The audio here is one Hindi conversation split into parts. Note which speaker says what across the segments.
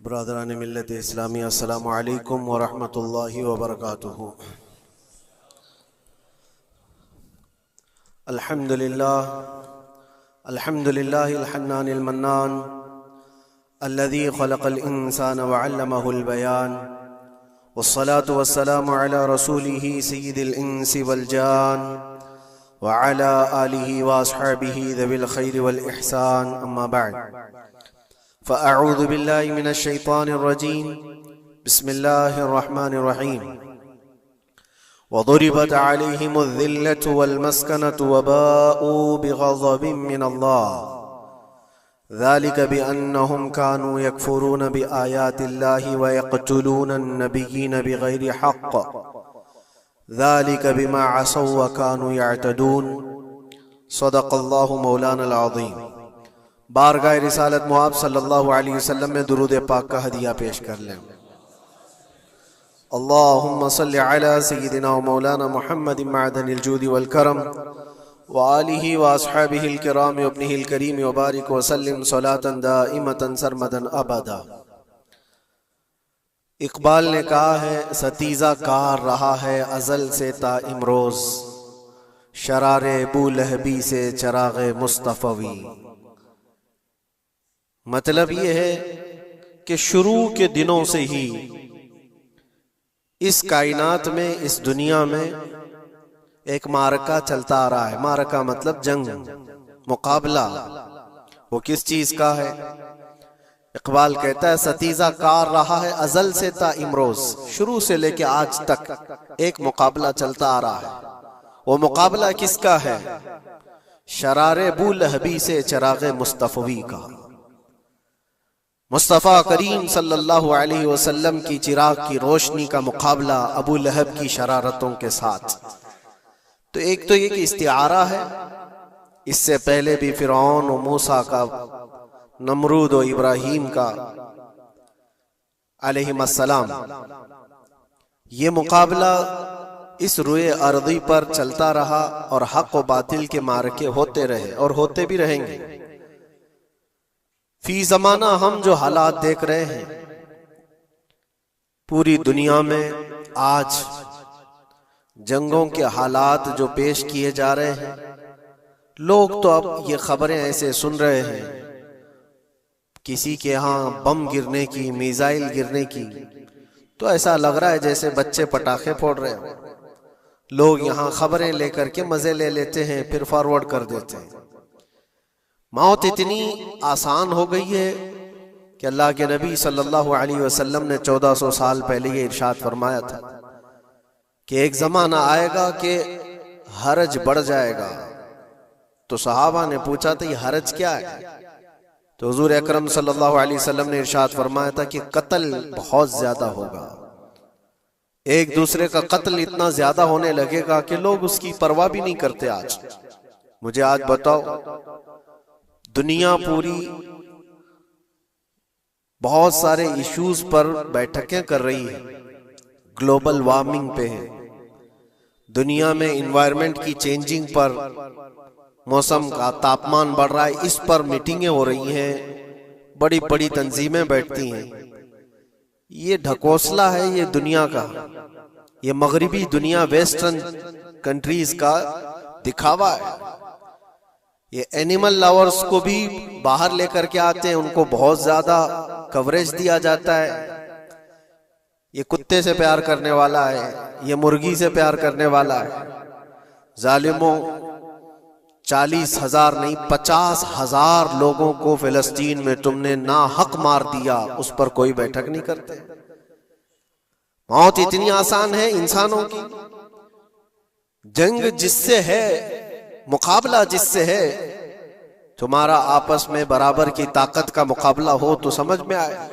Speaker 1: ब्रादरान मिल्लत इस्लामी अस्सलामु अलैकुम व रहमतुल्लाहि व बरकातुहू। अल्हम्दुलिल्लाहिल हन्नानिल मन्नान अल्लज़ी खलक़ल इंसान व अल्लमहुल बयान वस्सलातु वस्सलामु अला रसूलिही सय्यिदिल इंसी वल जान व अला आलिही व अस्हाबिही ज़विल खैरि वल इहसान, अम्मा बअद। फ़अऊज़ु बिल्लाहि मिनश शैतानिर रजीम। बिस्मिल्लाहिर रहमानिर रहीम। वदुरिबत अलैहिमुज़्ज़िल्लतु वल मस्कनतु वबाऊ बिग़ज़बिन मिनल्लाह ज़ालिक बिअन्नहुम कानू यकफुरून बिआयातिल्लाहि व यक़्तुलूनन नबिय्यीन बिग़ैरि हक़्क़ ज़ालिक बिमा असौ व कानू यअतदून। सदक़ल्लाहु मौलानल अज़ीम। बारगाह रिसालत मुआब सल्लल्लाहु अलैहि वसल्लम में दुरूद पाक का हदिया पेश कर लें। अल्लाहुम्मा सल्लि अला सय्यिदिना व मौलाना मुहम्मदिन मअदनिल जूदि वल करम व आलिहि व अस्हाबिहिल किराम व इब्निहिल करीम व बारिक व सल्लिम सलातन दाइमतन सरमदन अबदा। इकबाल ने कहा है, सतीजा कार रहा है अजल से ता इमरोज, शरारे अबू लहबी से चराग़े मुस्तफ़वी। मतलब ये है कि शुरू के दिनों से ही इस कायनात में, इस दुनिया में एक मारका चलता आ रहा है। मारका मतलब जंग, मुकाबला। वो किस चीज का है? इकबाल कहता है, सतीजा कार रहा है अजल से ता इमरोज, शुरू से लेके आज तक एक मुकाबला चलता आ रहा है। वो मुकाबला किसका है? शरारे अबू लहबी से चराग़े मुस्तफ़वी का। मुस्तफ़ा करीम सल्लल्लाहु अलैहि वसल्लम की चिराग की रोशनी का मुकाबला अबू लहब की शरारतों के साथ। तो एक तो ये कि इस्तिआरा है, इससे पहले भी फिरौन और मूसा का, नमरूद और इब्राहीम का अलैहिमुस्सलाम, ये मुकाबला इस रुए अर्दी पर चलता रहा और हक व बातिल के मारके होते रहे और होते भी रहेंगे। फी जमाना हम जो हालात देख रहे हैं पूरी दुनिया में, आज जंगों के हालात जो पेश किए जा रहे हैं, लोग तो अब ये खबरें ऐसे सुन रहे हैं, किसी के यहाँ बम गिरने की, मिसाइल गिरने की, तो ऐसा लग रहा है जैसे बच्चे पटाखे फोड़ रहे हैं। लोग यहाँ खबरें लेकर के मजे ले लेते हैं, फिर फॉरवर्ड कर देते हैं। मौत इतनी आसान हो गई है कि अल्लाह के नबी सल्लल्लाहु अलैहि वसल्लम ने 1400 साल पहले ये इरशाद फरमाया था कि एक जमाना आएगा कि हरज बढ़ जाएगा। तो सहाबा ने पूछा था, ये हरज क्या है? तो हुजूर अकरम सल्लल्लाहु अलैहि वसल्लम ने इरशाद फरमाया था कि कत्ल बहुत ज्यादा होगा। एक दूसरे का कत्ल इतना ज्यादा होने लगेगा कि लोग उसकी परवाह भी नहीं करते। आज मुझे आज बताओ, दुनिया पूरी बहुत सारे इश्यूज पर बैठकें कर रही है, ग्लोबल वार्मिंग पे है, दुनिया में इन्वायरमेंट की चेंजिंग पर, मौसम का तापमान बढ़ रहा है, इस पर मीटिंगें हो रही हैं, बड़ी बड़ी तंजीमें बैठती हैं। ये ढकोसला है ये दुनिया का, ये मगरिबी दुनिया, वेस्टर्न कंट्रीज का दिखावा है। ये एनिमल लवर्स को भी बाहर लेकर के आते हैं, उनको बहुत ज्यादा कवरेज दिया जाता है। ये कुत्ते से प्यार करने वाला है, ये मुर्गी से प्यार करने वाला है। जालिमों, 40,000 नहीं 50,000 लोगों को फिलिस्तीन में तुमने ना हक मार दिया, उस पर कोई बैठक नहीं करते। मौत इतनी आसान है इंसानों की। जंग जिससे है, मुकाबला जिससे है, तुम्हारा आपस में बराबर की ताकत का मुकाबला हो तो समझ में आए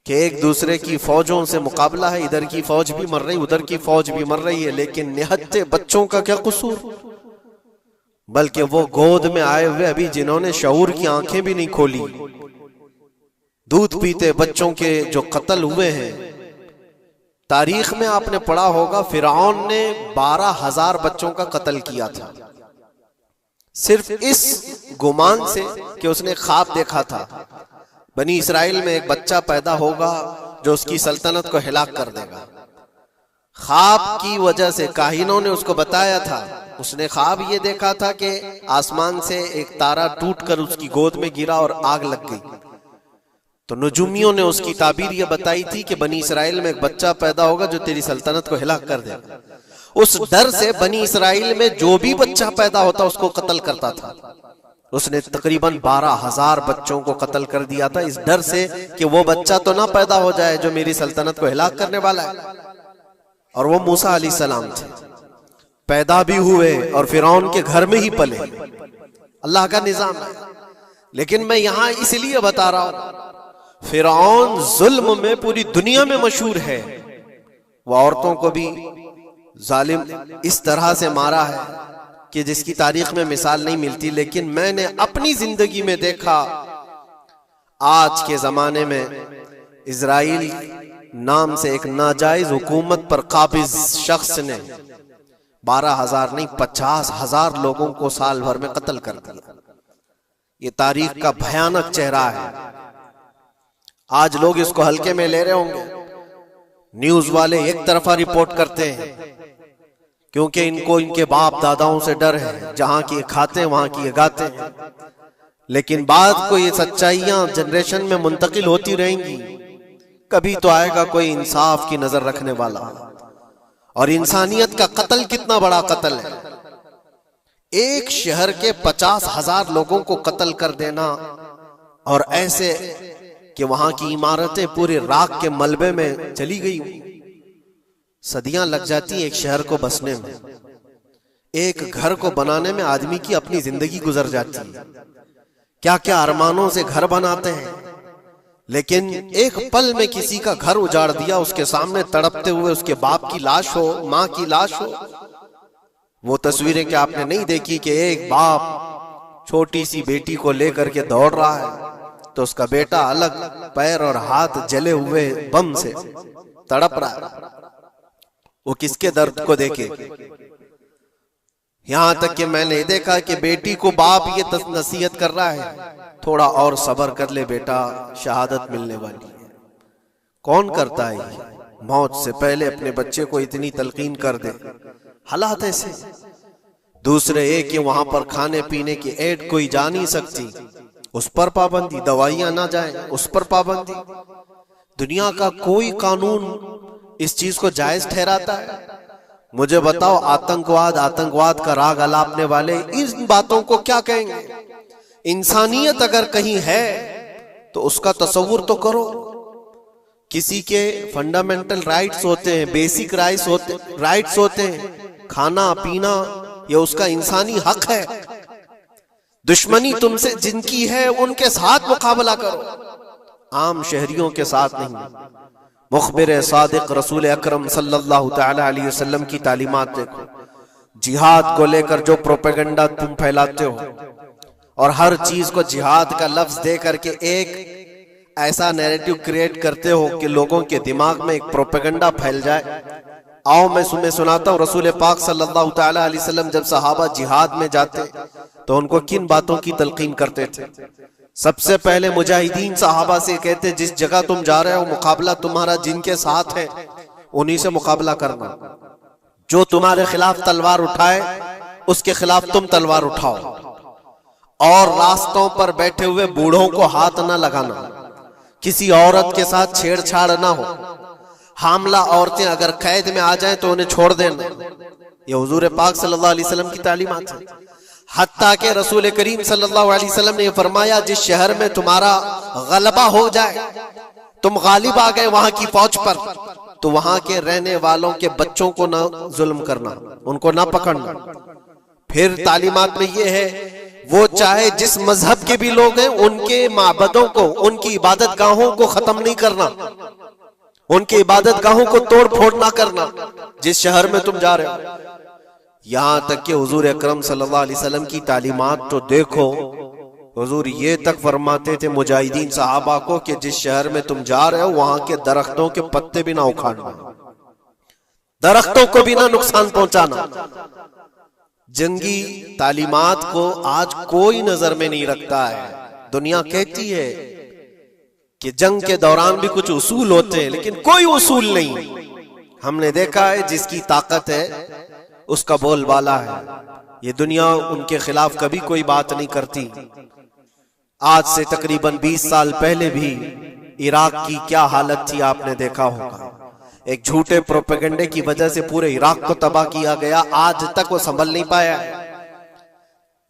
Speaker 1: कि एक दूसरे की फौजों से मुकाबला है। इधर की फौज भी मर रही, उधर की फौज भी मर रही है, लेकिन निहत्ते बच्चों का क्या कसूर? बल्कि वो गोद में आए हुए अभी जिन्होंने शऊर की आंखें भी नहीं खोली, दूध पीते बच्चों के जो कत्ल हुए हैं। तारीख में आपने पढ़ा होगा, फिरौन ने 12,000 बच्चों का कत्ल किया था, सिर्फ इस गुमान से कि उसने ख्वाब देखा था बनी इसराइल में एक बच्चा पैदा होगा जो उसकी सल्तनत को हिलाक कर देगा। ख्वाब की वजह से काहिनों ने उसको बताया था, उसने ख्वाब ये देखा था कि आसमान से एक तारा टूटकर उसकी गोद में गिरा और आग लग गई। तो नुजुमियों ने उसकी ताबीर ये बताई थी कि बनी इसराइल में एक बच्चा पैदा होगा जो तेरी सल्तनत को हिलाक कर देगा। उस डर से बनी इसराइल में जो भी बच्चा पैदा होता उसको कत्ल करता था। उसने तकरीबन 12,000 बच्चों को कत्ल कर दिया था, इस डर से कि वो बच्चा तो ना पैदा हो जाए जो मेरी सल्तनत को हिलाक करने वाला है। और वो मूसा अलैहिस्सलाम थे, पैदा भी हुए और फिरौन के घर में ही पले। अल्लाह का निजाम है। लेकिन मैं यहां इसलिए बता रहा हूं, फिरौन जुल्म में पूरी दुनिया में मशहूर है। वो औरतों को भी जालिम इस तरह से मारा है कि जिसकी तारीख में मिसाल नहीं मिलती। लेकिन मैंने अपनी जिंदगी में देखा, आज के जमाने में इजराइल नाम से एक नाजायज हुकूमत पर काबिज शख्स ने 12,000 नहीं 50,000 लोगों को साल भर में कत्ल कर दिया। ये तारीख का भयानक चेहरा है। आज लोग इसको हल्के में ले रहे होंगे, न्यूज वाले एक तरफा रिपोर्ट करते हैं क्योंकि इनको इनके बाप दादाओं से डर है, जहां की खाते हैं वहां की गाते हैं। लेकिन बाद को ये सच्चाइयां जनरेशन में मुंतकिल होती रहेंगी। कभी तो आएगा कोई इंसाफ की नजर रखने वाला। और इंसानियत का कत्ल कितना बड़ा कत्ल है। एक शहर के 50,000 लोगों को कत्ल कर देना, और ऐसे कि वहां की इमारतें पूरे राख के मलबे में चली गई। सदियां लग जाती एक शहर को बसने में, एक घर को बनाने में आदमी की अपनी जिंदगी गुजर जाती है। क्या क्या अरमानों से घर बनाते हैं, लेकिन एक पल में किसी का घर उजाड़ दिया, उसके सामने तड़पते हुए उसके बाप की लाश हो, मां की लाश हो। वो तस्वीरें क्या आपने नहीं देखी कि एक बाप छोटी सी बेटी को लेकर के दौड़ रहा है तो उसका बेटा अलग पैर और हाथ जले हुए बम से तड़प रहा है। वो किसके दर्द को देखे। यहां तक कि मैंने देखा कि बेटी को बाप ये नसीहत कर रहा है, थोड़ा और सब्र कर ले बेटा, शहादत मिलने वाली है। कौन करता है मौत से पहले अपने बच्चे को इतनी तलकीन कर दे। हालात ऐसे। दूसरे एक कि वहां पर खाने पीने की ऐड कोई जा नहीं सकती, उस पर पाबंदी। दवाइयां ना जाए, उस पर पाबंदी। दुनिया का कोई कानून इस चीज को जायज ठहराता है? मुझे बताओ, आतंकवाद का राग अलापने वाले इन बातों को क्या कहेंगे? इंसानियत अगर कहीं है तो उसका तस्वुर तो करो। किसी के फंडामेंटल राइट्स होते हैं, बेसिक राइट्स होते हैं, खाना पीना ये उसका इंसानी हक है। दुश्मनी तुमसे जिनकी है उनके साथ मुकाबला करो, आम शहरियों के साथ नहीं। मुखबिर सादिक रसूल अकरम सल्लल्लाहु तआला अलैहि वसल्लम की तालीमात देखो। जिहाद को लेकर जो प्रोपेगेंडा तुम फैलाते हो और हर चीज को जिहाद का लफ्ज दे करके एक ऐसा नैरेटिव क्रिएट करते हो कि लोगों के दिमाग में एक प्रोपेगेंडा फैल जाए। आओ मैं तुम्हें सुनाता हूँ, रसूल पाक सल्लल्लाहु तआला अलैहि वसल्लम जब सहाबा जिहाद में जाते तो उनको किन बातों की तलकीन करते थे। सबसे पहले मुजाहिदीन सहाबा से कहते, जिस जगह तुम जा रहे हो मुकाबला तुम्हारा जिनके साथ है उन्हीं से मुकाबला करना। जो तुम्हारे खिलाफ तलवार उठाए उसके खिलाफ तुम तलवार उठाओ। और रास्तों पर बैठे हुए बूढ़ों को हाथ ना लगाना, किसी औरत के साथ छेड़छाड़ ना हो। हामला औरतें अगर कैद में आ जाएं तो उन्हें छोड़ देना। ये हुजूर पाक सल्लल्लाहु अलैहि वसल्लम की तालीमात है। हत्ता के रसूल करीम सल्लल्लाहु अलैहि वसल्लम ने फरमाया, जिस शहर में तुम्हारा गलबा हो जाए, तुम गालिब आ गए वहां की फौज पर, तो वहां के रहने वालों के बच्चों को ना जुल्म करना, उनको ना पकड़ना। फिर तालीमात में ये है, वो चाहे जिस मजहब के भी लोग हैं उनके माबदों को, उनकी इबादत गाहों को खत्म नहीं करना, उनकी इबादत गाहों को तोड़ फोड़ ना करना जिस शहर में तुम जा रहे हो। यहां तक कि हुजूर अकरम सल्लल्लाहु अलैहि वसल्लम की तालीमात तो देखो, हुजूर ये तक फरमाते थे मुजाहिदीन सहाबा को कि जिस शहर में तुम जा रहे हो वहां के दरख्तों के पत्ते भी ना उखाड़ना, दरख्तों को भी ना नुकसान पहुंचाना। जंगी तालीमात को आज कोई नजर में नहीं रखता है। दुनिया कहती है कि जंग के दौरान भी कुछ उसूल होते हैं, लेकिन कोई उसूल नहीं। हमने देखा है जिसकी ताकत है उसका बोलबाला है। ये दुनिया उनके खिलाफ कभी कोई बात नहीं करती। आज से तकरीबन 20 साल पहले भी इराक की क्या हालत थी आपने देखा होगा। एक झूठे प्रोपेगेंडे की वजह से पूरे इराक को तबाह किया गया। आज तक वो संभल नहीं पाया।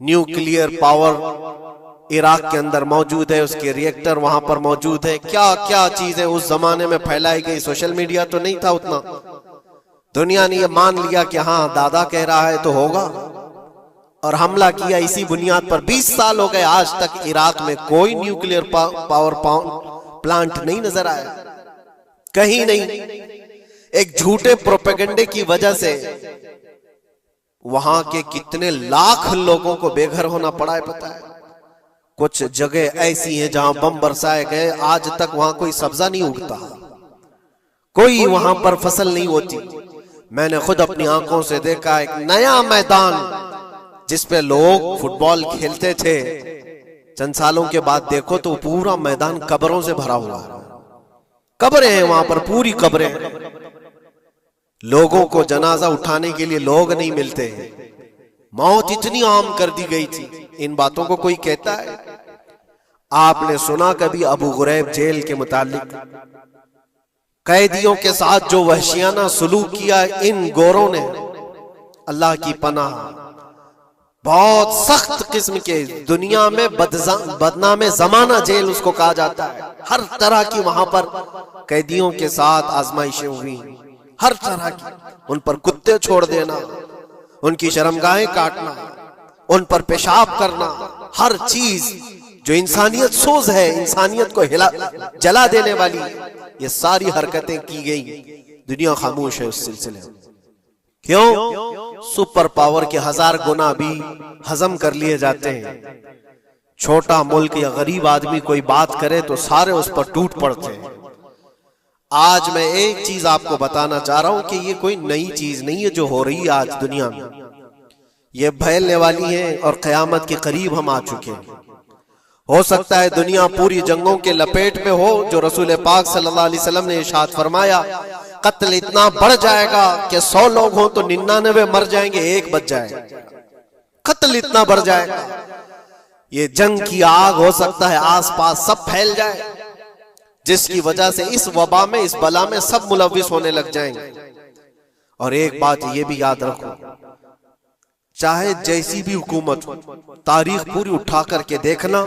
Speaker 1: न्यूक्लियर पावर इराक के अंदर मौजूद है, उसके रिएक्टर वहां पर मौजूद है। क्या क्या चीजें उस जमाने में फैलाई गई। सोशल मीडिया तो नहीं था उतना। दुनिया ने ये मान लिया कि हाँ दादा कह रहा है तो होगा, और हमला किया इसी बुनियाद पर। 20 साल हो गए, आज तक इराक में कोई न्यूक्लियर पावर प्लांट नहीं नजर आया, कहीं नहीं। एक झूठे प्रोपेगेंडे की वजह से वहां के कितने लाख लोगों को बेघर होना पड़ा है पता है। कुछ जगह ऐसी हैं जहां बम बरसाए गए, आज तक वहां कोई सब्जा नहीं उगता, कोई वहां पर फसल नहीं होती। मैंने खुद अपनी आंखों से देखा एक नया मैदान जिसपे लोग फुटबॉल खेलते थे, चंद सालों के बाद देखो तो पूरा मैदान कब्रों से भरा हुआ है। कब्रें हैं वहां पर, पूरी कब्रें हैं। लोगों को जनाजा उठाने के लिए लोग नहीं मिलते हैं। मौत इतनी आम कर दी गई थी। इन बातों को कोई कहता है? आपने सुना कभी अबू गुरैब जेल के मुतालिक? कैदियों के साथ जो वहशियाना सलूक किया इन गोरों ने, अल्लाह की पनाह, बहुत सख्त किस्म के, दुनिया में बदनामे जमाना जेल उसको कहा जाता है। हर तरह की वहां पर कैदियों के साथ आजमाइशें हुई, हर तरह की। उन पर कुत्ते छोड़ देना, उनकी शर्मगाहें काटना, उन पर पेशाब करना, हर चीज जो इंसानियत सोज है, इंसानियत को जला देने वाली, ये सारी हरकतें की गई। दुनिया खामोश है उस सिलसिले में। क्यों? सुपर पावर के 1000 गुना भी हजम कर लिए जाते हैं। छोटा मुल्क या गरीब आदमी कोई बात करे तो सारे उस पर टूट पड़ते हैं। आज मैं एक चीज आपको बताना चाह रहा हूं कि ये कोई नई चीज नहीं है जो हो रही है आज दुनिया में। ये फैलने वाली है और कयामत के करीब हम आ चुके हैं। हो सकता है दुनिया पूरी जंगों के लपेट में हो, जो रसूल पाक सल्लल्लाहु अलैहि वसल्लम ने इरशाद फरमाया, कत्ल इतना बढ़ जाएगा कि 100 लोग हों तो 99 मर जाएंगे, एक बच जाएगा। कत्ल इतना बढ़ जाएगा, ये जंग की आग हो सकता है आसपास सब फैल जाए, जिसकी वजह से इस वबा में, इस बला में सब मुलविस होने लग जाएंगे। और एक बात ये भी याद रखो, चाहे जैसी भी हुकूमत हो, तारीख पूरी उठा करके देखना,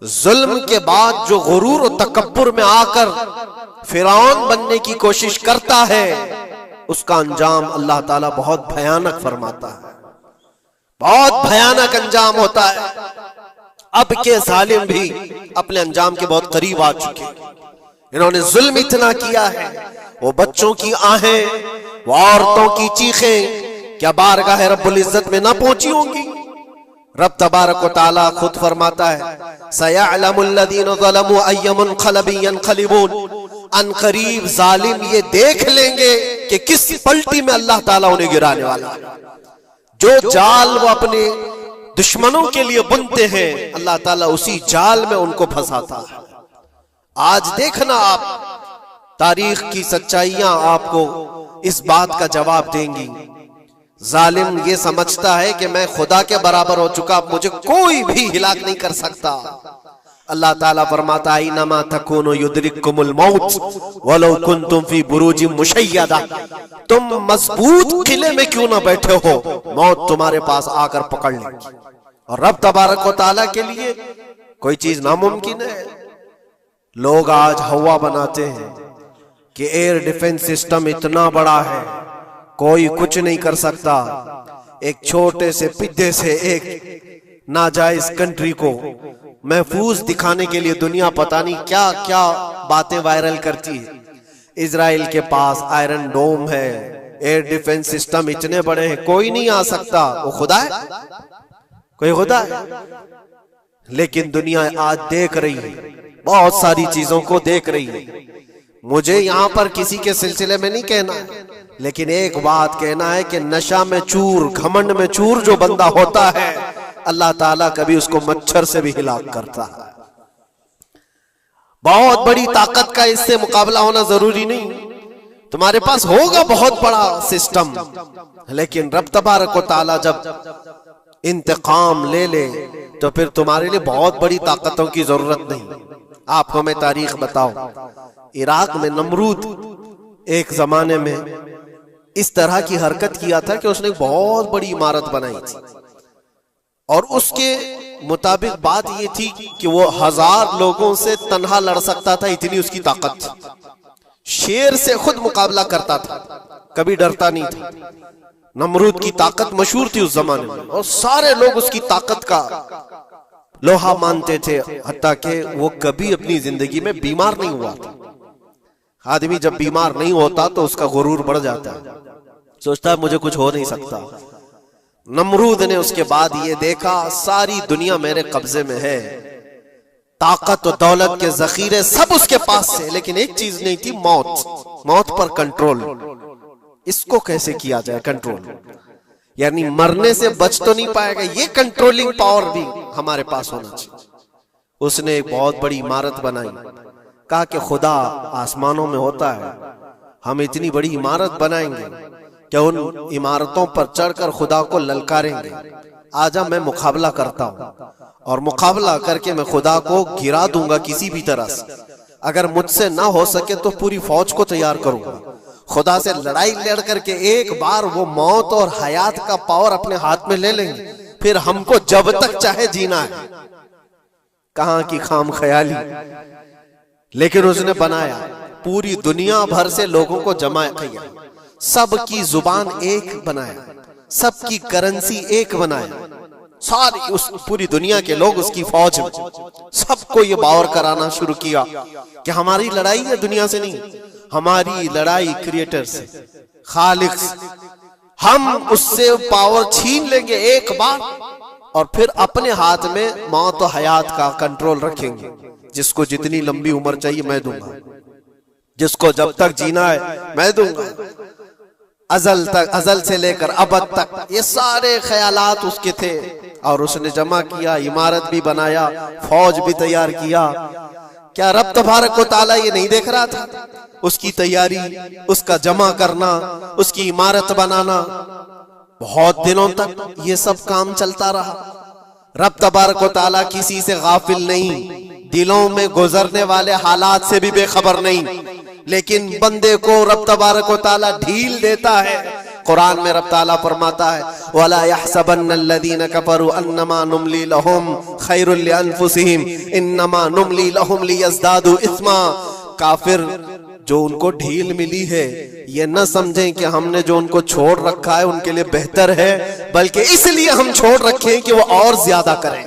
Speaker 1: जुल्म के बाद जो गुरूर और तकब्बुर में आकर फिरौन बनने की कोशिश करता है, उसका अंजाम अल्लाह ताला बहुत भयानक फरमाता है, बहुत भयानक अंजाम होता है। अब के जालिम भी अपने अंजाम के बहुत करीब आ चुके। इन्होंने जुल्म इतना किया है, वो बच्चों की आहें, वो औरतों की चीखें क्या बारगाह रब्बुल इज्जत में ना पहुंची होंगी? रब तबारक व तआला खुद फरमाता है, सयअलमुल लदीन ज़लमू अय्य मुनक़लबिन यनक़लिबून, अनक़रीब जालिम ये देख लेंगे कि किस पलटी में अल्लाह ताला उन्हें गिराने वाला है। जो जाल वो अपने दुश्मनों के लिए बुनते हैं, अल्लाह ताला उसी जाल में उनको फंसाता है। आज देखना आप, तारीख की सच्चाइयां आपको इस बात का जवाब देंगी। जालिम ये समझता है कि मैं खुदा के बराबर हो चुका, मुझे कोई भी हिलाक नहीं कर सकता। अल्लाह ताला फरमाता है, इन्नमा तकूनु युद्रिकुमुल मौत वलौ कुंतुम फी बुरूजिम मुशय्यदा, तुम मजबूत किले में क्यों ना बैठे हो, मौत तुम्हारे पास आकर पकड़ लेगी। और रब तबारक व तआला के लिए कोई चीज नामुमकिन है। लोग आज हवा बनाते हैं कि एयर डिफेंस सिस्टम इतना बड़ा है, कोई कुछ नहीं कर सकता। एक छोटे से पिद्दे से एक नाजायज कंट्री को महफूज दिखाने के लिए दुनिया पता नहीं क्या क्या बातें वायरल करती है। इजराइल के पास आयरन डोम है, एयर डिफेंस सिस्टम इतने बड़े हैं, कोई नहीं आ सकता। वो खुदा है? कोई खुदा है? लेकिन दुनिया आज देख रही है, बहुत सारी चीजों को देख रही है। मुझे यहां पर किसी के सिलसिले में नहीं कहना, लेकिन एक बात कहना है कि नशा में चूर, घमंड में चूर जो बंदा होता है, अल्लाह ताला कभी उसको मच्छर से भी हिलाक करता है। बहुत बड़ी ताकत का इससे मुकाबला होना जरूरी नहीं। तुम्हारे पास होगा बहुत बड़ा सिस्टम, लेकिन रब तबारक व तआला जब इंतकाम ले ले तो फिर तुम्हारे लिए बहुत बड़ी ताकतों की जरूरत नहीं। आप हमें तारीख बताओ, इराक में नमरूद एक जमाने में इस तरह की हरकत किया था कि उसने बहुत बड़ी इमारत बनाई थी, और उसके मुताबिक बात ये थी कि वो 1000 लोगों से तन्हा लड़ सकता था, इतनी उसकी ताकत थी। शेर से खुद मुकाबला करता था, कभी डरता नहीं था। नमरूद की ताकत मशहूर थी उस जमाने में, और सारे लोग उसकी ताकत का लोहा मानते थे, हत्ता कि वो कभी अपनी जिंदगी में बीमार नहीं हुआ था। आदमी जब बीमार नहीं होता तो उसका गुरूर बढ़ जाता है, सोचता है मुझे कुछ हो नहीं सकता। नमरूद ने उसके बाद ये देखा सारी दुनिया मेरे कब्जे में है, ताकत और दौलत के जखीरे सब उसके पास से, लेकिन एक चीज नहीं थी, मौत। मौत पर कंट्रोल। इसको कैसे किया जाए कंट्रोल? यानी मरने से बच तो नहीं पाएगा, ये कंट्रोलिंग पावर भी हमारे पास होना चाहिए। उसने एक बहुत बड़ी इमारत बनाई, कहा कि खुदा आसमानों में होता है, हम इतनी बड़ी इमारत बनाएंगे कि उन इमारतों पर चढ़कर खुदा को ललकारेंगे, आजा मैं मुकाबला करता हूं, और मुकाबला करके मैं खुदा को गिरा दूंगा किसी भी तरह से। अगर मुझसे ना हो सके तो पूरी फौज को तैयार करूंगा। खुदा से लड़ाई लड़ करके एक बार वो मौत और हयात का पावर अपने हाथ में ले लेंगे, फिर हमको जब तक चाहे जीना है। कहां की खाम ख्याली। लेकिन उसने बनाया, पूरी दुनिया भर से लोगों को जमा किया, सबकी जुबान एक बनाया, सबकी करेंसी एक बनाया, सारी उस पूरी दुनिया के लोग उसकी फौज में। सबको ये बावर कराना शुरू किया कि हमारी लड़ाई है दुनिया से नहीं, हमारी लड़ाई क्रिएटर से, खालिक से। हम उससे पावर छीन लेंगे एक बार, और फिर अपने हाथ में मौत और हयात का कंट्रोल रखेंगे। जिसको जितनी लंबी उम्र चाहिए मैं दूंगा, जिसको जब तक जीना है मैं दूंगा, अजल तक, अजल से लेकर अबद तक। ये सारे ख्यालात उसके थे, और उसने जमा किया, इमारत भी बनाया, फौज भी तैयार किया। क्या रब तबारक व तआला ये नहीं देख रहा था? उसकी तैयारी, उसका जमा करना, उसकी इमारत बनाना, बहुत दिनों तक ये सब काम चलता रहा। रब तबारक व तआला किसी से गाफिल नहीं, दिलों में गुजरने वाले हालात से भी बेखबर नहीं, लेकिन बंदे को रब तबारक व तआला ढील देता है। कुरान में रब ताला फरमाता है, वला यहसबन्नल्लज़ीना कफरू अन्नमा नुमली लहुम खैरुल लिअन्फुसिहिम इन्नमा नुमली लहुम लियज़दादू इस्मा। काफिर जो उनको ढील मिली है, ये न समझें कि हमने जो उनको छोड़ रखा है उनके लिए बेहतर है, बल्कि इसलिए हम छोड़ रखे हैं कि वो और ज्यादा करें,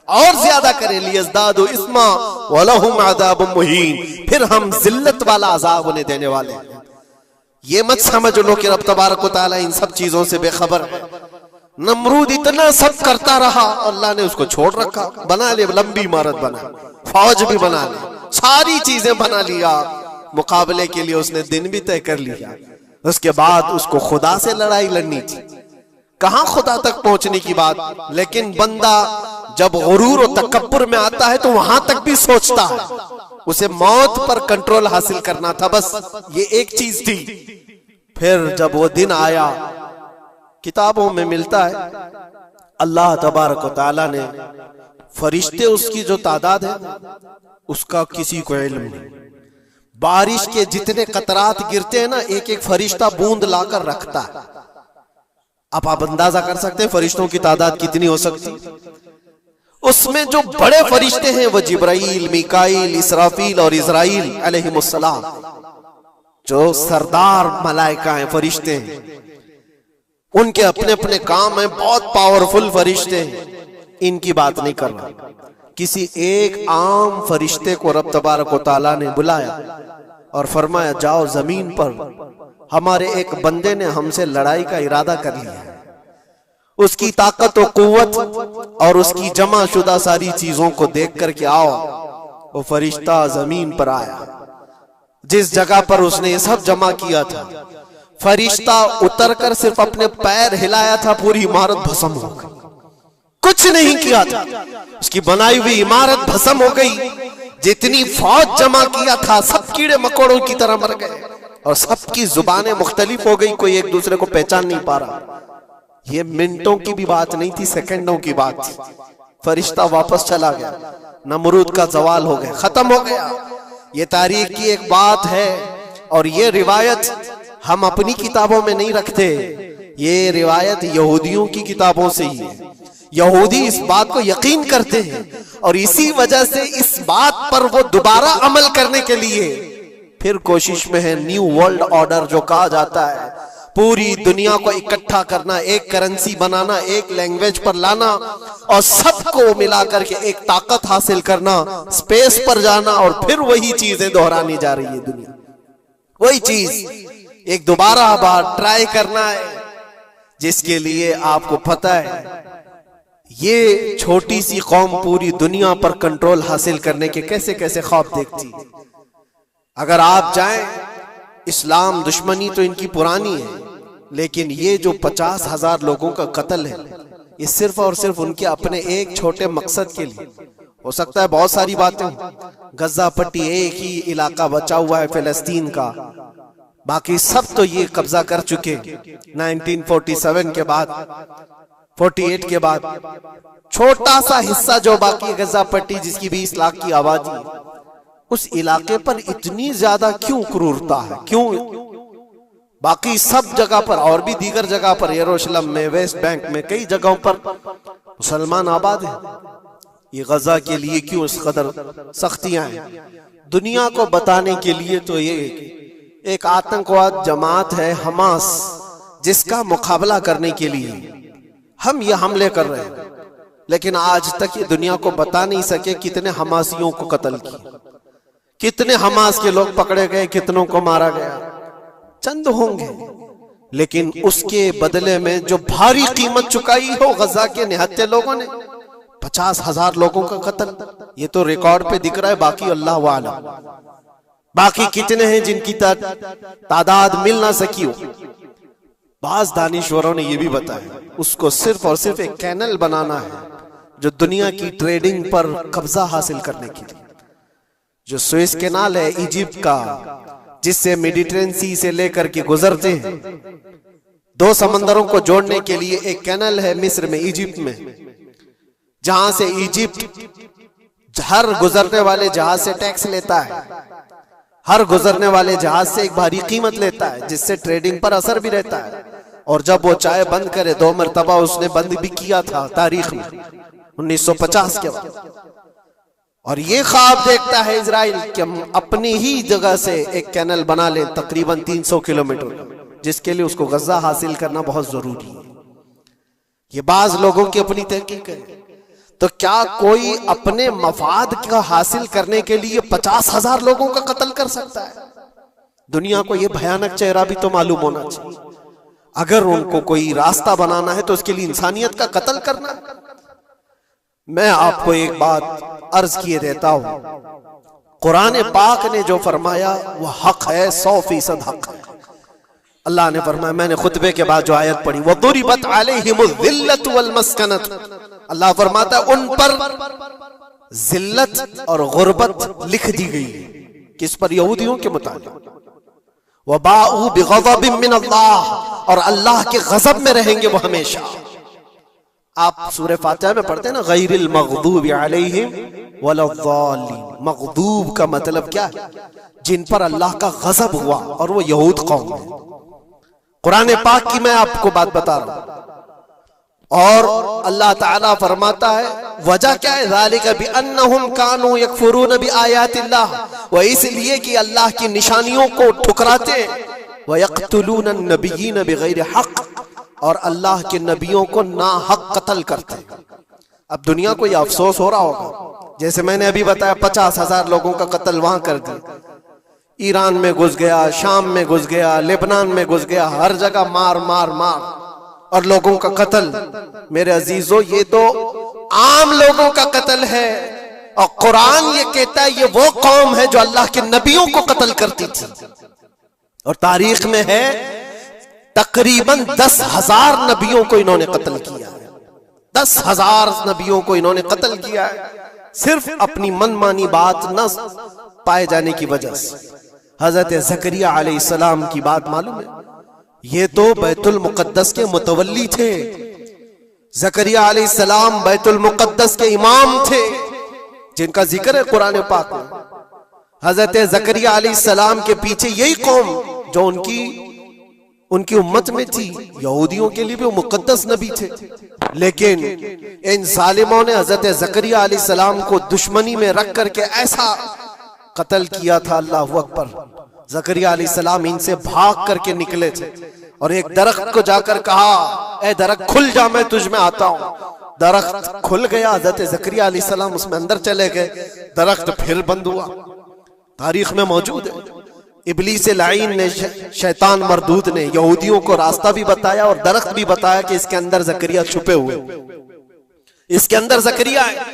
Speaker 1: और ज्यादा करें। लियज़दादू इस्मा वलहुम अज़ाबुम मुहीन, फिर हम जिल्लत वाला अजाब उन्हें देने वाले हैं। ये मत समझ लो कि रब तबारक व तआला इन सब चीजों से बेखबर है। नमरूद इतना सब करता रहा, अल्लाह ने उसको छोड़ रखा। बना ले, लंबी इमारत बना, फौज भी बना ली, सारी चीजें बना लिया। मुकाबले के लिए उसने दिन भी तय कर लिया। उसके बाद उसको खुदा से लड़ाई लड़नी थी, कहां खुदा तक पहुंचने की बात। लेकिन बंदा जब गुरूर और तकब्बुर में आता है तो वहां तक भी सोचता है, उसे मौत पर कंट्रोल हासिल करना था, बस ये एक चीज थी। फिर जब वो दिन आया, किताबों में मिलता है अल्लाह तबारक व तआला ने फरिश्ते, उसकी जो तादाद है उसका किसी को इल्म नहीं। बारिश के जितने कतरात गिरते हैं ना, एक एक फरिश्ता बूंद लाकर रखता है। अब आप अंदाजा कर सकते हैं फरिश्तों की तादाद कितनी हो सकती। उसमें जो बड़े फरिश्ते हैं वो जिब्राइल, मीकाईल, इसराफील और इज़राइल अलैहिमुस्सलाम, जो सरदार मलाइका हैं, फरिश्ते हैं। उनके अपने अपने काम हैं, बहुत पावरफुल फरिश्ते हैं। इनकी बात नहीं कर रहा, किसी एक आम फरिश्ते को रब तबारक व तआला ने बुलाया और फरमाया, जाओ जमीन पर, हमारे एक बंदे ने हमसे लड़ाई का इरादा कर लिया है। उसकी ताकत और कुव्वत और उसकी जमा शुदा सारी चीजों को देख करके आओ। वो फरिश्ता जमीन पर आया, जिस जगह पर उसने ये सब जमा किया था। फरिश्ता उतरकर सिर्फ अपने पैर हिलाया था, पूरी इमारत भस्म हो गई। कुछ नहीं किया था, उसकी बनाई हुई इमारत भस्म हो गई। जितनी फौज जमा किया था सब कीड़े मकोड़ों की तरह मर गए और सबकी जुबानें मुख्तलिफ हो गई, कोई एक दूसरे को पहचान नहीं पा रहा। ये मिनटों की भी बात नहीं थी, सेकंडों की बात थी। फरिश्ता वापस चला गया, नमरूद का जवाल हो गया, खत्म हो गया। ये तारीख की एक बात है और ये रिवायत हम अपनी किताबों में नहीं रखते, ये रिवायत यहूदियों की किताबों से ही है। यहूदी इस बात को यकीन करते हैं और इसी वजह से इस बात पर वो दोबारा अमल करने के लिए फिर कोशिश में है। न्यू वर्ल्ड ऑर्डर जो कहा जाता है, पूरी दुनिया को इकट्ठा करना, एक करेंसी बनाना, एक लैंग्वेज पर लाना और सबको मिलाकर के एक ताकत हासिल करना, स्पेस पर जाना और फिर वही चीजें दोहरानी जा रही है दुनिया। वही चीज एक दोबारा बार ट्राई करना है, जिसके लिए आपको पता है ये छोटी सी कौम पूरी दुनिया पर कंट्रोल हासिल करने के कैसे कैसे ख्वाब देखती है। अगर आप जाएं, इस्लाम दुश्मनी तो इनकी पुरानी है, लेकिन ये जो 50,000 लोगों का कत्ल है, ये सिर्फ और सिर्फ उनके अपने एक छोटे मकसद के लिए। हो सकता है बहुत सारी बातें हो, गजा पट्टी एक ही इलाका बचा हुआ है फिलिस्तीन का, बाकी सब तो ये कब्जा कर चुके 1947 के बाद, 48 के बाद। छोटा सा हिस्सा जो बाकी गजा पट्टी जिसकी 20 लाख की आबादी, उस इलाके पर इतनी ज्यादा क्यों क्रूरता है, क्यों? बाकी सब जगह पर और भी दीगर जगह पर, यरूशलेम में, वेस्ट बैंक में, कई जगहों पर मुसलमान आबाद हैं। ये गजा के लिए क्यों इस कदर सख्तियां हैं? दुनिया को बताने के लिए तो ये एक आतंकवाद जमात है हमास, जिसका मुकाबला करने के लिए हम ये हमले कर रहे हैं, लेकिन आज तक ये दुनिया को बता नहीं सके कितने हमासियों को कत्ल किया, कितने हमास के लोग पकड़े गए, कितनों को मारा गया। चंद होंगे, लेकिन उसके बदले में जो भारी कीमत चुकाई हो गजा के निहत्थे लोगों ने, 50,000 लोगों का कत्ल, ये तो रिकॉर्ड पे दिख रहा है। बाकी अल्लाह वाला, बाकी कितने हैं जिनकी तादाद मिल ना सकी हो। बाज दानिश्वरों ने यह भी बताया उसको सिर्फ और सिर्फ एक कैनल बनाना है जो दुनिया की ट्रेडिंग पर कब्जा हासिल करने के लिए। जो सुएज कैनाल है इजिप्ट का, जिससे मेडिटेरेनियन सी से लेकर के गुजरते हैं, 2 समंदरों को जोड़ने के लिए एक कैनल है मिस्र में, इजिप्ट में, जहां से इजिप्ट हर गुजरने वाले जहाज से टैक्स लेता है, हर गुजरने वाले जहाज से एक भारी कीमत लेता है, जिससे ट्रेडिंग पर असर भी रहता है। और जब वो चाहे बंद करे, 2 मरतबा उसने बंद भी किया था तारीख में 1950 के बाद। और ये ख्वाब देखता है इजराइल कि हम अपनी ही जगह से एक कैनल बना ले तकरीबन 300 किलोमीटर, जिसके लिए उसको गजा हासिल करना बहुत जरूरी है। ये बाज लोगों की अपनी तहकीक है। तो क्या कोई अपने मफाद का हासिल करने के लिए 50,000 लोगों का कत्ल कर सकता है? दुनिया को यह भयानक चेहरा भी तो मालूम होना चाहिए। अगर उनको कोई रास्ता बनाना है तो उसके लिए इंसानियत का कत्ल करना। मैं आपको एक बात अर्ज किए देता हूं, कुरान पाक ने जो फरमाया वह हक है, 100% हक है। अल्लाह ने फरमाया, मैंने खुतबे के बाद जो आयत पढ़ी, वदुरिबत अलैहिमुज़िल्लत वल मस्कनत, अल्लाह फरमाता है उन पर जिल्लत और गुर्बत लिख दी गई। किस पर? यहूदियों के मुताबिक। वबाउ बिग़ज़बिन मिन अल्लाह, और अल्लाह के गज़ब में रहेंगे वो हमेशा। आप सूरह फातिहा में पढ़ते हैं ना, गैरिल मग़दूबि अलैहिम वलद्दालिन। मग़दूब का मतलब क्या है? जिन पर अल्लाह का गज़ब हुआ, और वो यहूद कौम है। कुरान पाक की मैं आपको बात बता रहा हूं। और अल्लाह ताला फरमाता है वजह क्या है, ज़ालिका बिअन्नहुम कानू यकफुरून बिआयातिल्लाह, वह इसलिए कि अल्लाह की निशानियों को ठुकराते, व यक़्तुलून अन्नबिय्यीन बिग़ैरि हक़, और अल्लाह के नबियों को ना हक कत्ल करते। अब दुनिया को यह अफसोस हो रहा होगा, जैसे मैंने अभी बताया 50,000 लोगों का कत्ल वहां कर दिया, ईरान में घुस गया, शाम में घुस गया, लेबनान में घुस गया, हर जगह मार मार मार और लोगों का कत्ल। मेरे अजीजों, ये तो आम लोगों का कत्ल है, और कुरान ये कहता है ये वो कौम है जो अल्लाह के नबियों को कत्ल करती थी। और तारीख में है तकरीबन 10,000 नबियों को इन्होंने कत्ल किया है। 10,000 नबियों को इन्होंने कत्ल किया है। सिर्फ अपनी मनमानी बात न पाए जाने की वजह से। हजरत ज़करिया अलैहिस्सलाम की बात मालूम है, ये तो बैतुल मुक़द्दस के मुतवल्ली थे। ज़करिया अलैहिस्सलाम बैतुल मुक़द्दस के इमाम थे, जिनका जिक्र है कुरान पाक में। हजरत ज़करिया अलैहिस्सलाम के पीछे यही कौम जो उनकी उम्मत में थी, यहूदियों के लिए भी वो मुक़द्दस नबी थे, लेकिन इन जालिमों ने हजरत ज़करिया अलैहिस्सलाम को दुश्मनी में रख करके ऐसा कत्ल किया था। अल्लाह अकबर। ज़करिया अलैहिस्सलाम इनसे भाग करके निकले थे और एक दरख्त को जाकर कहा, ए दरख्त खुल जा, मैं तुझ में आता हूं। दरख्त खुल गया, हजरत ज़करिया अलैहिस्सलाम उसमें अंदर चले गए, दरख्त फिर बंद हुआ। तारीख में मौजूद है, इब्लीस लाइन ने, शैतान मरदूद ने यहूदियों को रास्ता भी बताया और दरख्त भी बताया कि इसके अंदर ज़करिया छुपे हुए, इसके अंदर ज़करिया है।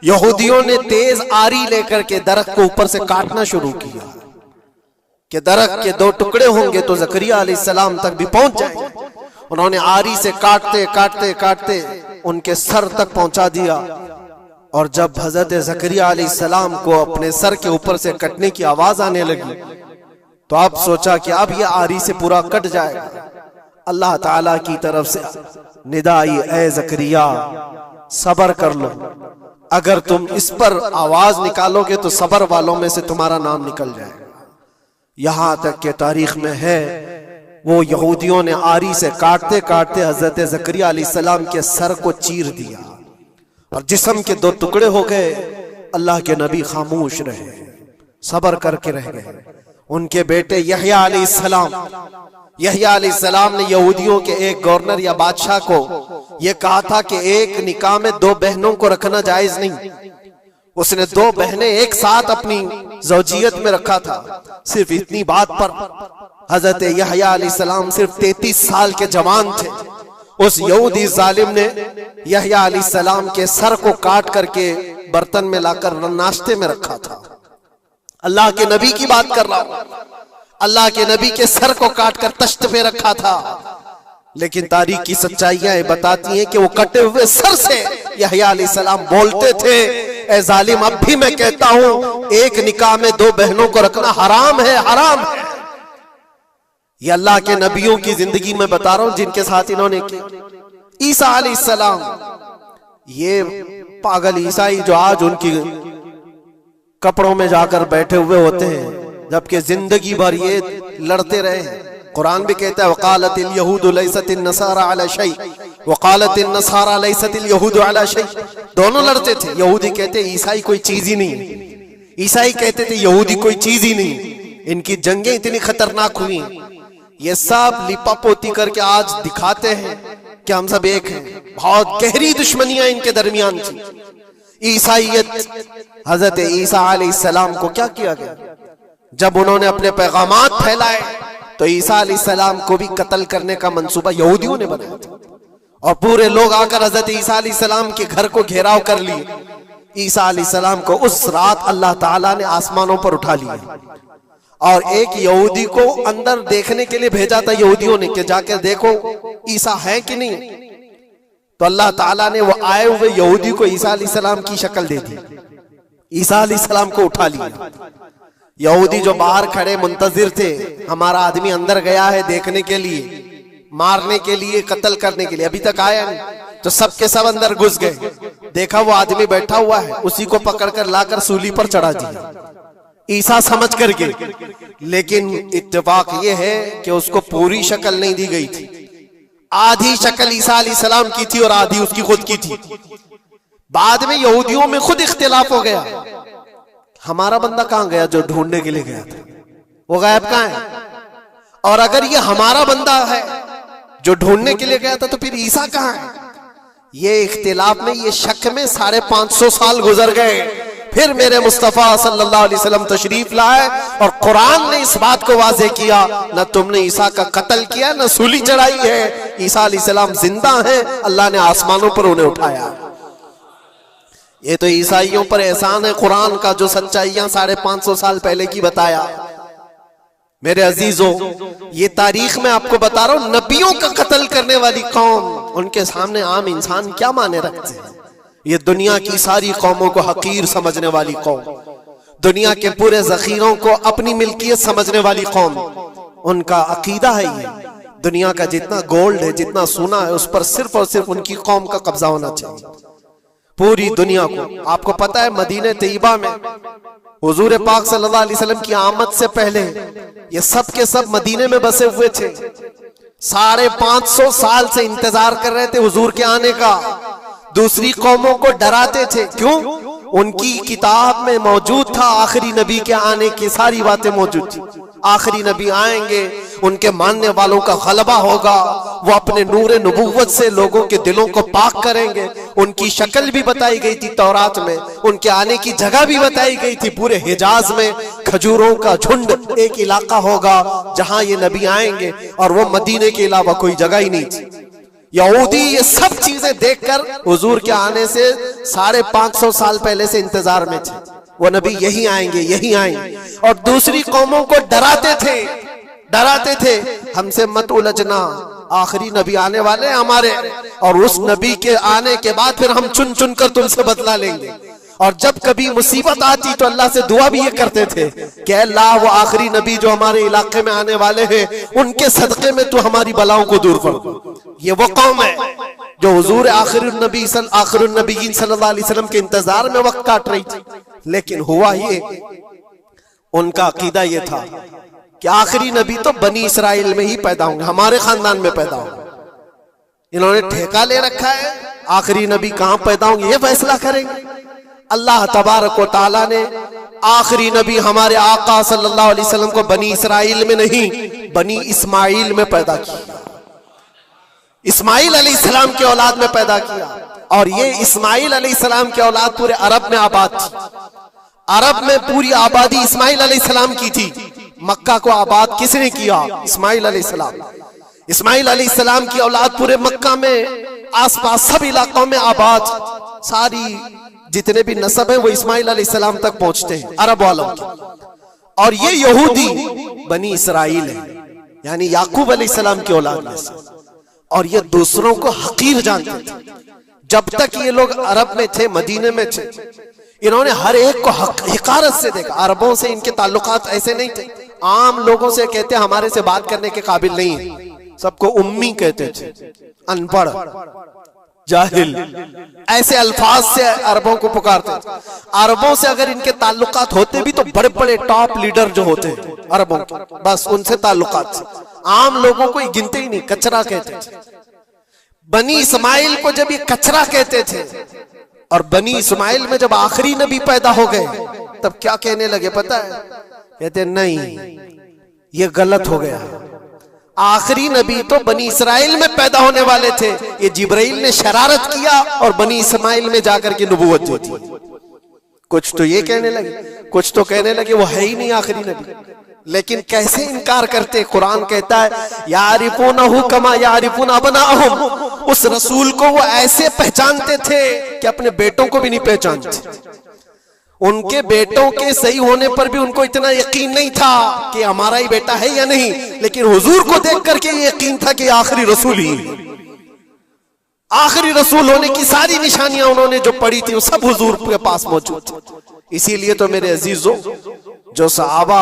Speaker 1: यहूदियों ने तेज आरी लेकर के दरख्त को ऊपर से काटना शुरू किया कि दरख्त के दो टुकड़े होंगे तो ज़करिया अलैहिस्सलाम तक भी पहुंच जाएंगे। उन्होंने आरी से काटते काटते काटते उनके सर तक पहुंचा दिया, और जब हजरत ज़करिया अलैहिस्सलाम को अपने सर के ऊपर से कटने की आवाज आने लगी तो आप सोचा कि अब यह आरी से पूरा कट जाएगा। अल्लाह ताला की तरफ से निदा आई, ए ज़करिया सबर कर लो, अगर तुम इस पर आवाज निकालोगे तो सबर वालों में से तुम्हारा नाम निकल जाएगा। यहां तक के तारीख में है, वो यहूदियों ने आरी से काटते काटते हजरत ज़करिया अलैहिस्सलाम के सर को चीर दिया और जिस्म के दो टुकड़े हो गए। अल्लाह के नबी खामोश रहे, सबर करके रह गए। उनके बेटे यहया अलैहिस्सलाम ने यहूदियों के एक गवर्नर या बादशाह को यह कहा था कि एक निकाह में दो बहनों को रखना जायज नहीं। उसने दो बहनें एक साथ अपनी ज़ौजियत में रखा था। सिर्फ इतनी बात पर हजरत यहया अलैहिस्सलाम सिर्फ 33 साल के जवान थे। उस यहूदी जालिम ने यहया अलैहिस्सलाम के सर को काट करके बर्तन में लाकर नाश्ते में रखा था। अल्लाह के नबी की बात कर रहा हूं, अल्लाह के नबी के सर को काट कर तश्त पे रखा था। लेकिन तारीख की सच्चाइयां बताती हैं कि वो कटे हुए सर से यहया अलैहिस्सलाम बोलते थे, ए जालिम, अब भी मैं कहता हूं एक निकाह में दो बहनों को रखना हराम है, हराम है। ये अल्लाह के नबियों की जिंदगी में बता रहा हूं जिनके साथ इन्होंने किया। ईसा अलैहिस्सलाम, ये पागल ईसाई जो आज उनकी कपड़ों में जाकर बैठे हुए होते हैं, जबकि जिंदगी भर ये लड़ते रहे हैं। कुरान भी कहता है, वक़ालतिल यहूदु लैसतिन नसारा अला शै वक़ालतिन नसारा लैसतिल यहूदु अला शै। दोनों लड़ते थे। यहूदी कहते ईसाई कोई चीज ही नहीं, ईसाई कहते थे यहूदी कोई चीज ही नहीं। इनकी जंगें इतनी खतरनाक हुई, ये सब लिपापोती करके आज दिखाते हैं कि हम सब एक हैं। बहुत गहरी दुश्मनियां इनके दरमियान थी। ईसाइयत, हजरत ईसा अलैहिस्सलाम को क्या किया गया? जब उन्होंने अपने पैगामात फैलाए तो ईसा अलैहिस्सलाम को भी कत्ल करने का मंसूबा यहूदियों ने बनाया था और पूरे लोग आकर हजरत ईसा अलैहिस्सलाम के घर को घेराव कर लिए। ईसा अलैहिस्सलाम को उस रात अल्लाह ताला ने आसमानों पर उठा लिया और एक यहूदी को अंदर देखने के लिए भेजा था यहूदियों ने कि जाकर देखो ईसा है कि नहीं। तो अल्लाह ताला ने वो आए हुए यहूदी को ईसा अलैहिस्सलाम की शक्ल दे दी, ईसा अलैहिस्सलाम को उठा लिया। यहूदी जो बाहर खड़े मुंतजिर थे, हमारा आदमी अंदर गया है देखने के लिए, मारने के लिए, कत्ल करने के लिए, अभी तक आया नहीं। तो सबके सब अंदर घुस गए, देखा वो आदमी बैठा हुआ है, उसी को पकड़कर लाकर सूली पर चढ़ा दिया ईसा समझ करके। लेकिन इत्तेफाक ये है कि उसको पूरी शक्ल नहीं दी गई थी, आधी शक्ल ईसा अलैहिस्सलाम की थी और आधी उसकी खुद की थी। बाद में यहूदियों में खुद इख्तिलाफ हो गया, हमारा बंदा कहां गया जो ढूंढने के लिए गया था, वो गायब कहां है? और अगर ये हमारा बंदा है जो ढूंढने के लिए गया था तो फिर ईसा कहां है? ये इख्तिलाफ में, ये शक में 550 साल गुजर गए। फिर मेरे मुस्तफा सल्लल्लाहु अलैहि वसल्लम तशरीफ लाए और कुरान ने इस बात को वाज़ेह किया, न तुमने ईसा का कत्ल किया न सूली चढ़ाई है। ईसा अलैहिस्सलाम जिंदा है, अल्लाह ने आसमानों पर उन्हें उठाया। ये तो ईसाइयों पर एहसान है कुरान का, जो सच्चाइयां 550 साल पहले की बताया। मेरे अजीजों, ये तारीख में आपको बता रहा हूं, नबियों का कत्ल करने वाली कौम, उनके सामने आम इंसान क्या माने रखते हैं? ये दुनिया की सारी कौमों को हकीर समझने वाली कौम, दुनिया के पूरे जखीरों को अपनी मिल्कियत समझने वाली कौम, उनका अकीदा है ये दुनिया का जितना गोल्ड है, जितना सोना है, उस पर सिर्फ और सिर्फ उनकी कौम का कब्जा होना चाहिए, पूरी दुनिया को। आपको पता है मदीने तैयबा में हुजूर पाक सल्लल्लाहु अलैहि वसल्लम की आमद से पहले ये सब के सब मदीने में बसे हुए थे। 550 साल से इंतजार कर रहे थे हुजूर के आने का। दूसरी कौमों को डराते थे, क्यों? उनकी किताब में मौजूद था आखिरी नबी के आने की सारी बातें मौजूद थी। आखिरी नबी आएंगे, उनके मानने वालों का गलबा होगा, वो अपने नूरे नबुव्वत से लोगों के दिलों को पाक करेंगे। उनकी शक्ल भी बताई गई थी तौरात में, उनके आने की जगह भी बताई गई थी। पूरे हिजाज में खजूरों का झुंड एक इलाका होगा जहां ये नबी आएंगे, और वो मदीने के अलावा कोई जगह ही नहीं थी। यहूदी ये सब चीजें देखकर हुजूर के आने से 550 साल पहले से इंतजार में थे, वो नबी यही आएंगे, यही आएंगे। और दूसरी कौमों को डराते थे, हमसे मत उलझना, आखिरी नबी आने वाले हैं हमारे, और उस नबी के आने के बाद फिर हम चुन चुन कर तुमसे बदला लेंगे। और जब कभी मुसीबत आती तो अल्लाह से दुआ भी ये करते थे कि अल्लाह वो आखिरी नबी जो हमारे इलाके में आने वाले हैं, उनके सदके में तू हमारी बलाओं को दूर कर दो। ये वो कौम है जो हुजूर आखिरुन नबीयीन सल्लल्लाहु अलैहि वसल्लम के इंतजार में वक्त काट रही थी। लेकिन हुआ ये, उनका अकीदा ये था कि आखिरी नबी तो बनी इसराइल में ही पैदा होंगे, हमारे खानदान में पैदा होंगे। इन्होंने ठेका ले रखा है आखिरी नबी कहां पैदा होंगे ये फैसला करेंगे। अल्लाह तबारक व तआला ने आखिरी नबी हमारे आका सल्लल्लाहु अलैहि वसल्लम को बनी इसराइल में नहीं, बनी इस्माइल में पैदा किया। इस्माइल अलैहिस्सलाम के औलाद में पैदा किया। और ये इस्माइल अलैहिस्सलाम की औलाद पूरे अरब में आबाद थी। अरब में पूरी आबादी इस्माइल अलैहिस्सलाम की थी। मक्का को आबाद किसने किया? इस्माइल अलैहिस्सलाम। इस्माइल अलैहिस्सलाम की औलाद पूरे मक्का में, आसपास सब इलाकों में आबाद, सारी जितने भी नस्ब है वो इस्माइल अलैहिस्सलाम तक पहुंचते हैं, अरब वालों के। और ये यहूदी बनी इसराइल है, यानी याकूब अलैहिस्सलाम की औलाद में से। और ये दूसरों को हकीर जानते थे। जब तक ये लोग अरब में थे, मदीने में थे, इन्होंने हर एक को हिकारत से देखा। अरबों से इनके ताल्लुकात ऐसे नहीं थे, आम लोगों से कहते हमारे से बात करने के काबिल नहीं है, सबको उम्मी कहते थे, अनपढ़, जाहिल, ऐसे अल्फाज से अरबों को पुकारते थे। अरबों से अगर इनके ताल्लुकात होते भी तो बड़े बड़े टॉप लीडर जो होते हैं अरबों के, बस उनसे ताल्लुकात, आम लोगों को गिनते ही नहीं, कचरा कहते थे। बनी इस्माइल को जब ये कचरा कहते थे, और बनी इस्माइल में जब आखिरी नबी पैदा हो गए तब क्या कहने लगे पता है? कहते नहीं, ये गलत हो गया। आखिरी नबी तो बनी इसराइल में पैदा होने वाले थे, ये जिब्राइल ने शरारत किया और बनी इस्माइल में जाकर के नबूवत दी थी। कुछ तो ये कहने लगे, कुछ तो कहने लगे वो है ही नहीं आखिरी नबी। लेकिन कैसे इनकार करते? कुरान कहता है यारिफूनहु कमा यारिफून अबनाअहुम, उस रसूल को वो ऐसे पहचानते थे कि अपने बेटों को भी नहीं पहचानते। उनके बेटों के सही होने पर भी उनको इतना यकीन नहीं था कि हमारा ही बेटा है या नहीं, लेकिन हुजूर को देख करके ये यकीन था कि आखिरी रसूल ही, आखिरी रसूल होने की सारी निशानियां उन्होंने जो पढ़ी थी वो सब हुजूर के पास मौजूद थी। इसीलिए तो मेरे अजीजों, जो सहाबा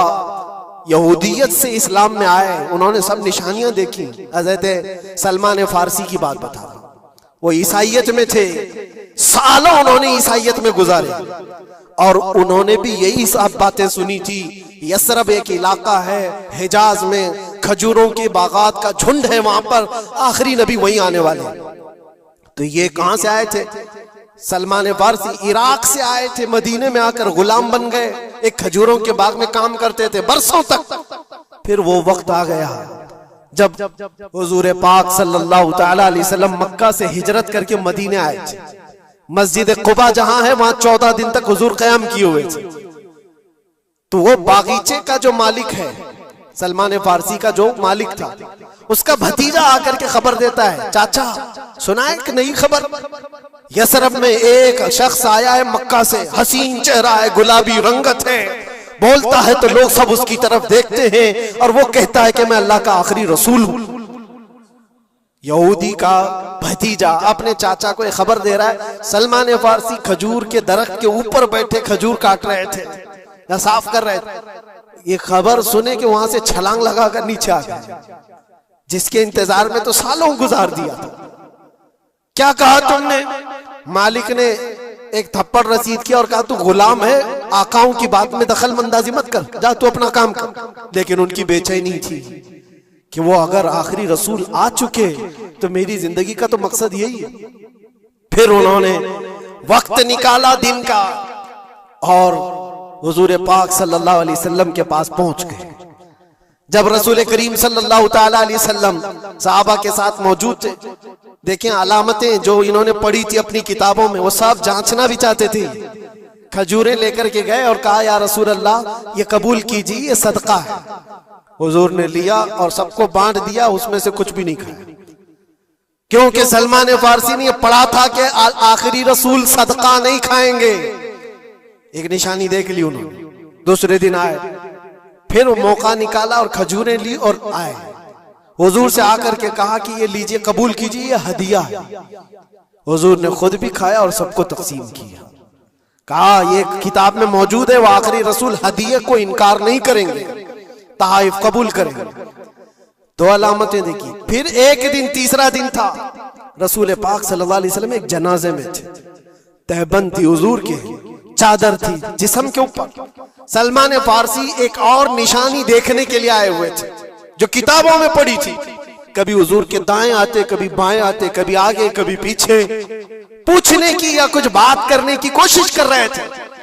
Speaker 1: यहूदियत से इस्लाम में आए, उन्होंने सब निशानियां देखी। हज़रत सलमान फारसी की बात बता रहा, वो ईसाइयत में थे, सालों उन्होंने ईसाइयत में गुजारे, और उन्होंने भी यही सब बातें सुनी थी। यसरब एक इलाका है हिजाज में, खजूरों के बागात का झुंड है, वहां पर आखिरी नबी वहीं आने वाले। तो ये कहां से आए थे? सलमान फारसी इराक से आए थे, मदीने में आकर गुलाम बन गए, एक खजूरों के बाग में काम करते थे बरसों तक। फिर वो वक्त आ गया जब हुजूर पाक सल्लल्लाहु तआला अलैहि वसल्लम मक्का से हिजरत करके मदीने आए थे। मस्जिद कुबा जहां है वहां 14 दिन तक हुजूर क़याम किए हुए थे। तो वो बागीचे का जो मालिक है, सलमान फारसी का जो मालिक था, उसका भतीजा आकर के खबर देता है, चाचा सुना है कि नहीं खबर? यसरब में एक शख्स आया है मक्का से, हसीन चेहरा है, गुलाबी रंगत है, बोलता है तो लोग सब उसकी तरफ देखते हैं और वो कहता है कि मैं अल्लाह का आखिरी रसूल हूं। यहूदी का भतीजा अपने चाचा को खबर दे रहा है, सलमान फारसी खजूर के दरख्त के ऊपर बैठे खजूर काट रहे थे या साफ कर रहे थे। ये खबर सुने कि वहां से छलांग लगाकर नीचे आ गए, जिसके इंतजार में तो सालों गुजार दिया था। क्या कहा तुमने? मालिक ने एक थप्पड़ रसीद किया और कहा तू गुलाम है, आकाओं की बात में दखल अंदाजी मत कर, जा तू अपना काम कर। लेकिन उनकी बेचैनी थी कि वो अगर आखिरी रसूल आ चुके तो मेरी जिंदगी का तो मकसद यही है। फिर उन्होंने वक्त निकाला दिन का और हुजूर पाक सल्लल्लाहु अलैहि वसल्लम के पास पहुंच गए। जब रसूल करीम सल्लल्लाहु ताला अलैहि वसल्लम सहाबा के साथ मौजूद थे, देखें अलामतें जो इन्होंने पढ़ी थी अपनी किताबों में, वो सब जांचना भी चाहते थे। खजूरें लेकर के गए और कहा या रसूल अल्लाह ये कबूल कीजिए, ये सदका है। हुजूर ने लिया और सबको बांट दिया, उसमें से कुछ भी नहीं खाया, क्योंकि सलमान फारसी ने पढ़ा था कि आखिरी रसूल सदका नहीं खाएंगे। एक निशानी देख ली उन्होंने। दूसरे दिन आए, फिर वो मौका निकाला और खजूरें ली और आए। हुजूर से आकर के कहा कि ये लीजिए, कबूल कीजिए, ये हदिया है। हुजूर ने खुद भी खाया और सबको तकसीम किया। कहा ये किताब में मौजूद है, वो आखिरी रसूल हदिये को इनकार नहीं करेंगे, तहाइफ कबूल करेंगे। दो अलामतें देखी। फिर एक दिन, तीसरा दिन था, रसूल पाक सल्लल्लाहु अलैहि वसल्लम एक जनाजे में थे। तहबंद थी हुजूर के, चादर थी जिस्म के ऊपर। सलमान फारसी एक और निशानी देखने के लिए आए हुए थे जो किताबों में पड़ी थी। कभी हुजूर के दाएं आते, कभी बाएं आते, कभी आगे, कभी पीछे, पूछने की या कुछ बात करने की कोशिश कर रहे थे।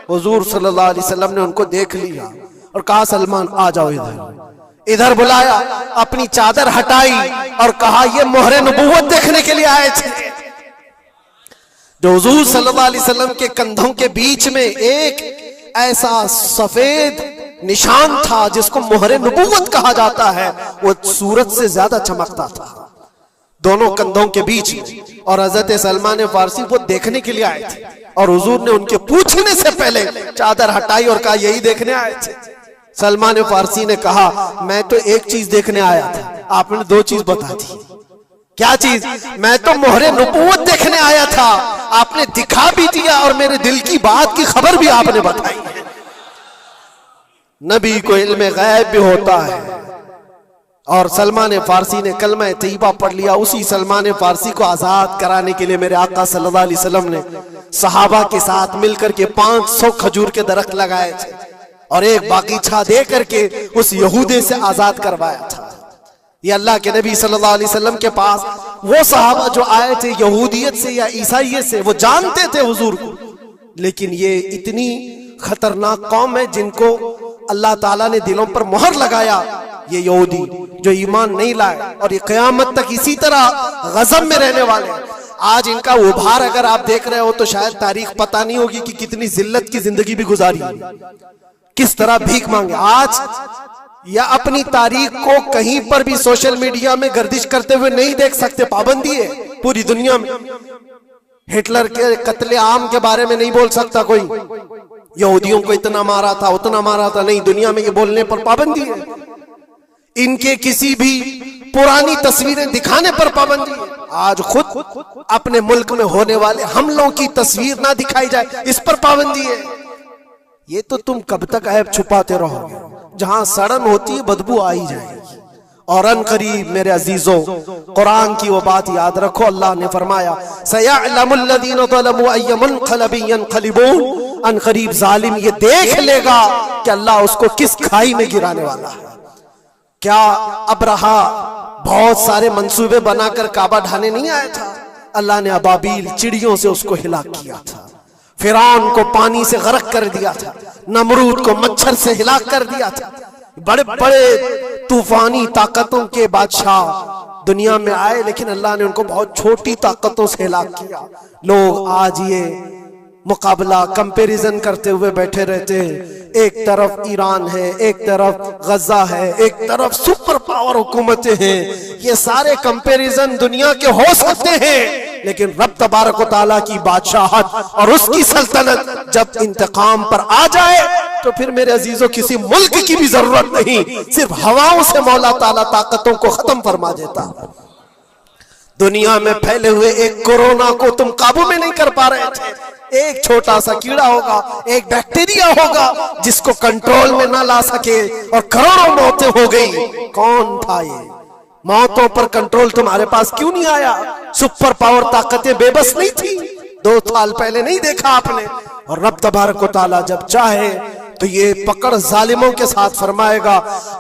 Speaker 1: हुजूर सल्लल्लाहु अलैहि वसल्लम ने उनको देख लिया और कहा सलमान आ जाओ इधर। इधर बुलाया, अपनी चादर हटाई और कहा ये मोहरे नबूवत देखने के लिए आए थे। जो हुजूर सल्लल्लाहु अलैहि वसल्लम के कंधों के बीच में एक ऐसा सफेद निशान था जिसको मोहरे नबूवत कहा जाता है, वो सूरज से ज्यादा चमकता था दोनों कंधों के बीच में। और हजरत सलमान फारसी वो देखने के लिए आए थे और हुजूर ने उनके पूछने से पहले चादर हटाई और कहा यही देखने आए थे। सलमान फारसी ने कहा मैं तो एक चीज देखने आया था, आपने दो चीज बता दी। क्या चीज? मैं तो मोहरे नबूवत देखने आया था, आपने दिखा भी दिया और मेरे दिल की बात की खबर भी आपने बताई। नबी को इल्म गैब भी होता है। और सलमान फारसी ने कलमा तैयबा पढ़ लिया। उसी सलमान फारसी को आजाद कराने के लिए मेरे आका सल्लल्लाहु अलैहि वसल्लम ने सहाबा के साथ मिलकर के 500 खजूर के दरख्त लगाए थे और एक बागीचा दे करके उस यहूदी से आजाद करवाया था। ये अल्लाह के नबी सल्लल्लाहु अलैहि वसल्लम के पास वो सहाबा जो आए थे यहूदियत से या ईसाइयत से, वो जानते थे हुजूर को, लेकिन ये इतनी खतरनाक कौम है जिनको अल्लाह ताला ने दिलों पर मोहर लगाया। ये यहूदी जो ईमान नहीं लाए और ये क़यामत तक इसी तरह गज़ब में रहने वाले हैं। आज इनका उभार अगर आप देख रहे हो तो शायद तारीख पता नहीं होगी कि कितनी जिल्लत की जिंदगी भी गुजारी, किस तरह भीख मांगे। आज या अपनी तारीख को कहीं पर भी सोशल मीडिया में गर्दिश करते हुए नहीं देख सकते, पाबंदी है पूरी दुनिया में। हिटलर के कत्ले आम के बारे में नहीं बोल सकता कोई, यहूदियों को इतना मारा था उतना मारा था, नहीं, दुनिया में ये बोलने पर पाबंदी है। इनके किसी भी पुरानी तस्वीरें दिखाने पर पाबंदी है। आज खुद अपने मुल्क में होने वाले हमलों की तस्वीर ना दिखाई जाए, इस पर पाबंदी है। ये तो तुम कब तक ऐब छुपाते रहोगे? जहां सड़न होती है बदबू आ ही जाएगी। और अन करीब मेरे अजीजों, कुरान की वो बात याद रखो, अल्लाह ने फरमाया सयअलमुल लज़ीना ज़लमू अय्य मुनक़लबिन यनक़लिबून, अन करीब जालिम ये देख लेगा कि अल्लाह उसको किस खाई में गिराने वाला है। क्या अबरहा बहुत सारे मंसूबे बनाकर काबा ढाने नहीं आया था? अल्लाह ने अबाबील चिड़ियों से उसको हिलाक किया था, फिरौन को पानी से गर्क कर दिया था, नमरूद को मच्छर से हिलाक कर दिया था। बड़े बड़े तूफानी ताकतों के बादशाह दुनिया में आए, लेकिन अल्लाह ने उनको बहुत छोटी ताकतों से हिलाक किया। लोग आज ये मुकाबला कंपैरिजन करते हुए बैठे रहते हैं। एक तरफ ईरान है, एक तरफ गजा है, एक तरफ सुपर पावर हुकूमतें हैं। ये सारे कंपैरिजन दुनिया के हो सकते हैं, लेकिन रब तबारक व तआला की बादशाहत और उसकी सल्तनत जब इंतकाम पर आ जाए तो फिर मेरे अजीजों किसी मुल्क की भी जरूरत नहीं, सिर्फ हवाओं से मौला ताला ताकतों को खत्म फरमा देता। दुनिया में फैले हुए एक कोरोना को तुम काबू में नहीं कर पा रहे थे। एक छोटा सा कीड़ा होगा, एक बैक्टीरिया होगा जिसको कंट्रोल में ना ला सके और करोड़ों मौतें हो गई। कौन था ये? मौतों पर कंट्रोल तुम्हारे पास क्यों नहीं आया? सुपर पावर ताकतें बेबस नहीं थी? 2 साल पहले नहीं देखा आपने? और रब तबारक व तआला जब चाहे तो ये पकड़ जालिमों के साथ फरमाएगा।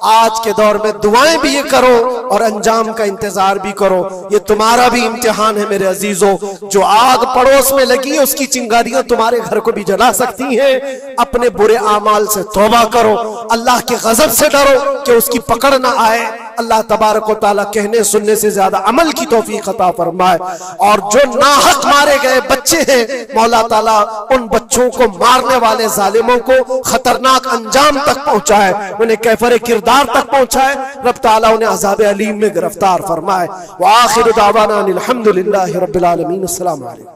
Speaker 1: आज के दौर में दुआएं भी ये करो और अंजाम का इंतजार भी करो। ये तुम्हारा भी इम्तिहान है मेरे अजीजों। जो आग पड़ोस में लगी है उसकी चिंगारियां तुम्हारे घर को भी जला सकती हैं। अपने बुरे आमाल से तौबा करो, अल्लाह के गजब से डरो कि उसकी पकड़ ना आए। अल्लाह तबारक व तआला कहने सुनने से ज्यादा अमल की तौफीक अता फरमाए। और जो नाहक मारे गए बच्चे हैं, मौला ताला उन बच्चों को मारने वाले जालिमों को खतरनाक अंजाम तक पहुंचाए, उन्हें कैफरे किरदार तक पहुंचाए। रब ताला उन्हें अज़ाब अलीम में गिरफ्तार फरमाए। व आखिर दावाना अनिल हम्दुलिल्लाहि रब्बिल आलमीन। अस्सलामु अलैकुम।